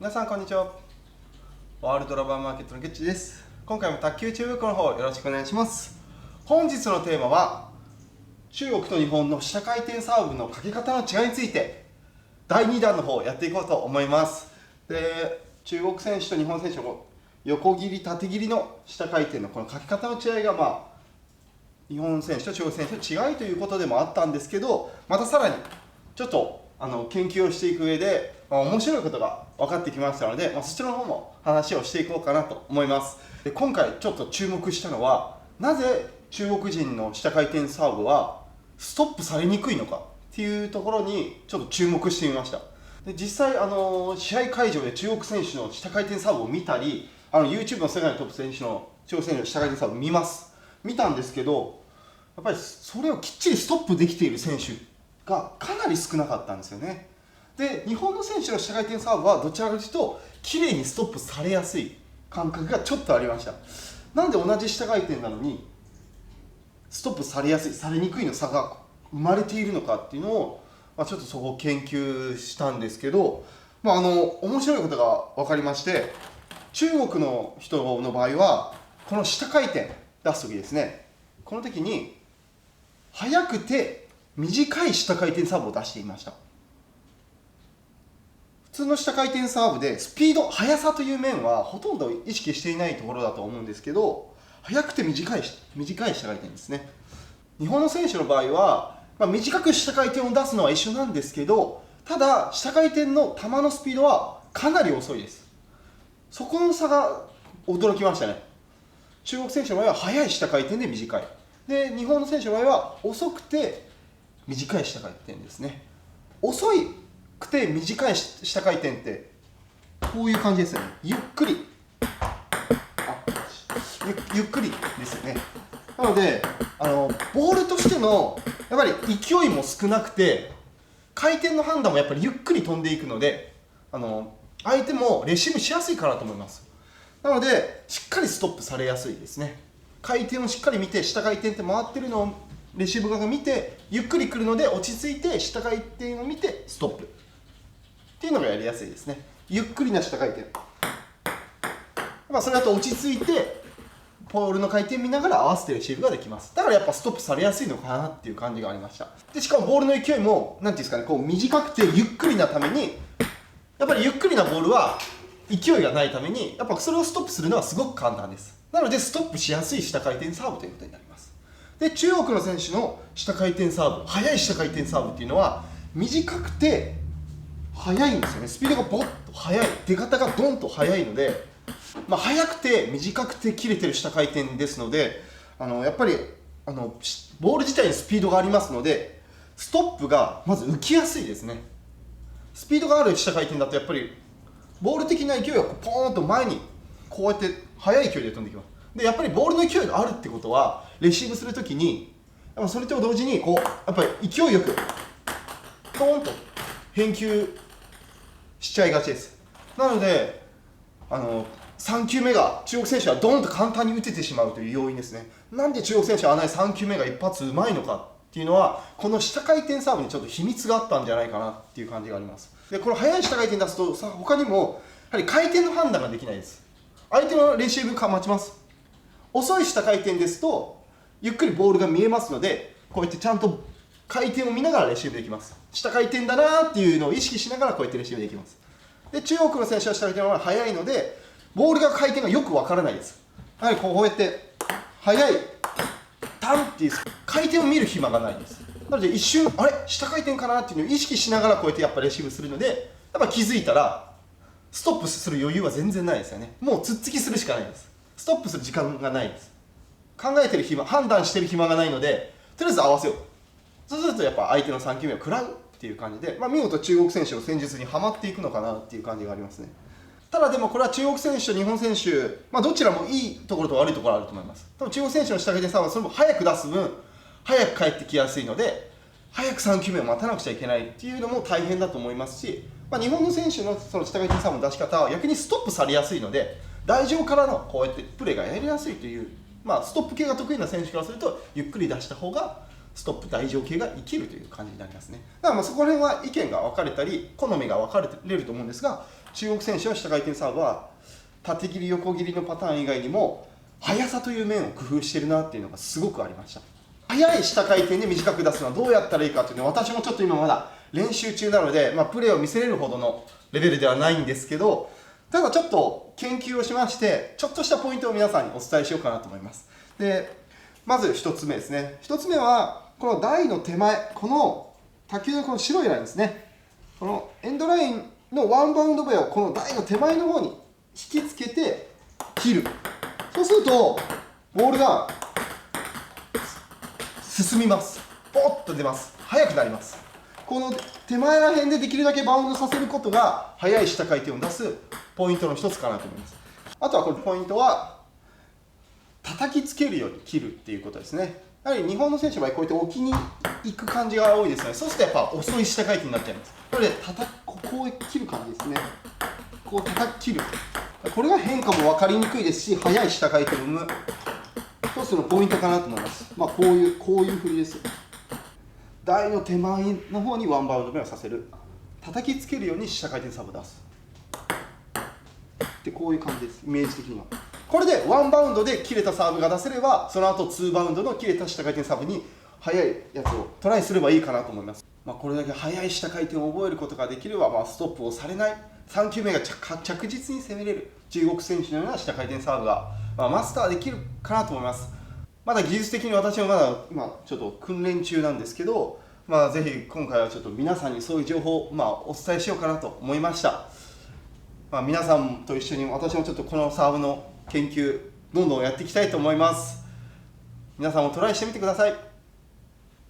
皆さんこんにちは。ワールドラバーマーケットのゲッチです。今回も卓球中国の方よろしくお願いします。本日のテーマは中国と日本の下回転サーブのかけ方の違いについて第2弾の方をやっていこうと思います。で、中国選手と日本選手の横切り縦切りの下回転のこのかけ方の違いが日本選手と中国選手の違いということでもあったんですけど、またさらにちょっと研究をしていく上で、面白いことが分かってきましたので、そちらの方も話をしていこうかなと思います。で、今回ちょっと注目したのは、なぜ中国人の下回転サーブはストップされにくいのかっていうところにちょっと注目してみました。で、実際試合会場で中国選手の下回転サーブを見たり、YouTube の世界のトップ選手の中国選手の下回転サーブを見たんですけど、やっぱりそれをきっちりストップできている選手がかなり少なかったんですよね。で、日本の選手の下回転サーブはどちらかというと綺麗にストップされやすい感覚がちょっとありました。なんで同じ下回転なのにストップされやすい、されにくいの差が生まれているのかっていうのを、ちょっとそこを研究したんですけど、面白いことが分かりまして、中国の人の場合はこの下回転出す時ですね、この時に速くて短い下回転サーブを出していました。普通の下回転サーブでスピード、速さという面はほとんど意識していないところだと思うんですけど、速くて短い下回転ですね。日本の選手の場合は、短く下回転を出すのは一緒なんですけど、ただ下回転の球のスピードはかなり遅いです。そこの差が驚きましたね。中国選手の場合は速い下回転で短い。で、日本の選手の場合は遅くて短い下回転ですね。遅くて短い下回転ってこういう感じですよね。ゆっくりですよね。なのでボールとしてのやっぱり勢いも少なくて、回転の判断もやっぱりゆっくり飛んでいくので、相手もレシーブしやすいかなと思います。なのでしっかりストップされやすいですね。回転をしっかり見て、下回転って回ってるのをレシーブ側が見てゆっくり来るので、落ち着いて下回転を見てストップっていうのがやりやすいですね。ゆっくりな下回転、それだと落ち着いてポールの回転見ながら合わせてレシーブができます。だからやっぱストップされやすいのかなっていう感じがありました。で、しかもボールの勢いもなんていうんですかね、こう短くてゆっくりなために、やっぱりゆっくりなボールは勢いがないために、やっぱそれをストップするのはすごく簡単です。なのでストップしやすい下回転サーブということになります。で、中国の選手の下回転サーブ、速い下回転サーブっていうのは短くて速いんですよね。スピードがボッと速い、出方がドンと速いので、速くて短くて切れてる下回転ですので、やっぱりボール自体にスピードがありますので、ストップがまず浮きやすいですね。スピードがある下回転だとやっぱりボール的な勢いがポーンと前にこうやって速い勢いで飛んできます。で、やっぱりボールの勢いがあるってことはレシーブするときにそれと同時にやっぱり勢いよくポーンと返球しちゃいがちです。なので3球目が中国選手はドーンと簡単に打ててしまうという要因ですね。なんで中国選手は3球目が一発うまいのかっていうのは、この下回転サーブにちょっと秘密があったんじゃないかなっていう感じがあります。で、この速い下回転出すと他にもやはり回転の判断ができないです。相手のレシーブか待ちます。遅い下回転ですとゆっくりボールが見えますので、こうやってちゃんと回転を見ながらレシーブできます。下回転だなっていうのを意識しながらこうやってレシーブできます。で、中国の選手は下回転が速いのでボールが回転がよくわからないです。やはりこうやって速いタンっていう回転を見る暇がないです。なので一瞬下回転かなっていうのを意識しながらこうやってやっぱレシーブするので、やっぱ気づいたらストップする余裕は全然ないですよね。もうつっつきするしかないです。ストップする時間がないです。考えてる暇、判断してる暇がないので、とりあえず合わせよう。そうするとやっぱ相手の3球目を食らうっていう感じで、見事中国選手の戦術にはまっていくのかなっていう感じがありますね。ただでもこれは中国選手と日本選手、どちらもいいところと悪いところあると思います。多分中国選手の下回転サーブはそれも早く出す分早く帰ってきやすいので、早く3球目を待たなくちゃいけないっていうのも大変だと思いますし、日本の選手のその下回転サーブの出し方は逆にストップされやすいので、台上からのこうやってプレーがやりやすいという、ストップ系が得意な選手からするとゆっくり出した方がストップ台上系が生きるという感じになりますね。だからそこら辺は意見が分かれたり好みが分かれると思うんですが、中国選手の下回転サーブは縦切り横切りのパターン以外にも速さという面を工夫してるなっていうのがすごくありました。速い下回転で短く出すのはどうやったらいいかっていうのは私もちょっと今まだ練習中なので、プレーを見せれるほどのレベルではないんですけど、ただちょっと研究をしましてちょっとしたポイントを皆さんにお伝えしようかなと思います。でまず1つ目ですね。1つ目はこの台の手前、この卓球のこの白いラインですね。このエンドラインのワンバウンド部をこの台の手前の方に引きつけて切る。そうするとボールが進みます。ポッと出ます。速くなります。この手前ら辺でできるだけバウンドさせることが速い下回転を出すポイントの一つかなと思います。あとはこのポイントは叩きつけるように切るっていうことですね。やはり日本の選手の場合こうやって置きに行く感じが多いですね。そうするとやっぱ遅い下回転になっちゃいます。これでこう切る感じですね。こう叩き切る。これが変化も分かりにくいですし、速い下回転を生む一つのポイントかなと思います。こういう振りです。台の手前の方にワンバウンド目をさせる。叩きつけるように下回転サーブを出す。でこういう感じです。イメージ的には。これでワンバウンドで切れたサーブが出せれば、その後2バウンドの切れた下回転サーブに速いやつをトライすればいいかなと思います。これだけ速い下回転を覚えることができれば、ストップをされない3球目が着実に攻めれる中国選手のような下回転サーブが、マスターできるかなと思います。まだ技術的に私はまだ今ちょっと訓練中なんですけど、ぜひ今回はちょっと皆さんにそういう情報をお伝えしようかなと思いました。皆さんと一緒に私もちょっとこのサーブの研究どんどんやっていきたいと思います。皆さんもトライしてみてください。